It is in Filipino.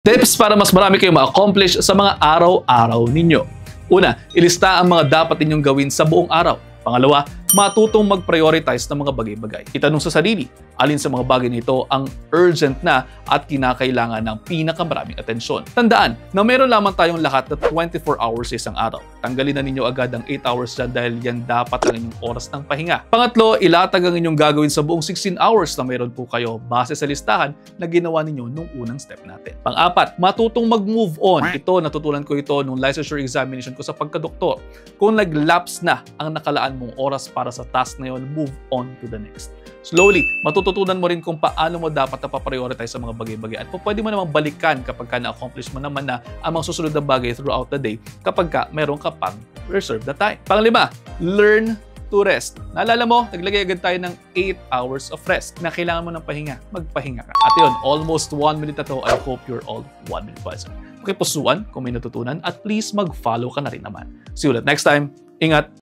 Tips para mas marami kayong ma-accomplish sa mga araw-araw ninyo. Una, ilista ang mga dapat ninyong gawin sa buong araw. Pangalawa, matutong mag-prioritize ng mga bagay-bagay. Itanong sa sarili, alin sa mga bagay nito ang urgent na at kinakailangan ng pinakamaraming atensyon. Tandaan na meron lamang tayong lahat na 24 hours sa isang araw. Tanggalin na ninyo agad ang 8 hours dyan dahil yan dapat ang inyong oras ng pahinga. Pangatlo, ilatag ang inyong gagawin sa buong 16 hours na meron po kayo base sa listahan na ginawa ninyo nung unang step natin. Pang-apat, matutong mag-move on. Ito, natutunan ko ito nung licensure examination ko sa pagkadoktor. Kung nag-lapse na ang nakalaan mong oras para sa task na yun, move on to the next. Slowly, matututunan mo rin kung paano mo dapat na-prioritize sa mga bagay-bagay at pwede mo namang balikan kapag na-accomplish mo naman na ang mga susunod na bagay throughout the day kapag meron ka pang reserve na time. Panglima, learn to rest. Naalala mo, naglagay agad tayo ng 8 hours of rest na kailangan mo ng pahinga. Magpahinga ka. At yun, almost 1 minute na to. I hope you're all 1 minute wiser. Pakipusuan kung may natutunan at please mag-follow ka na rin naman. See you ulit next time. Ingat!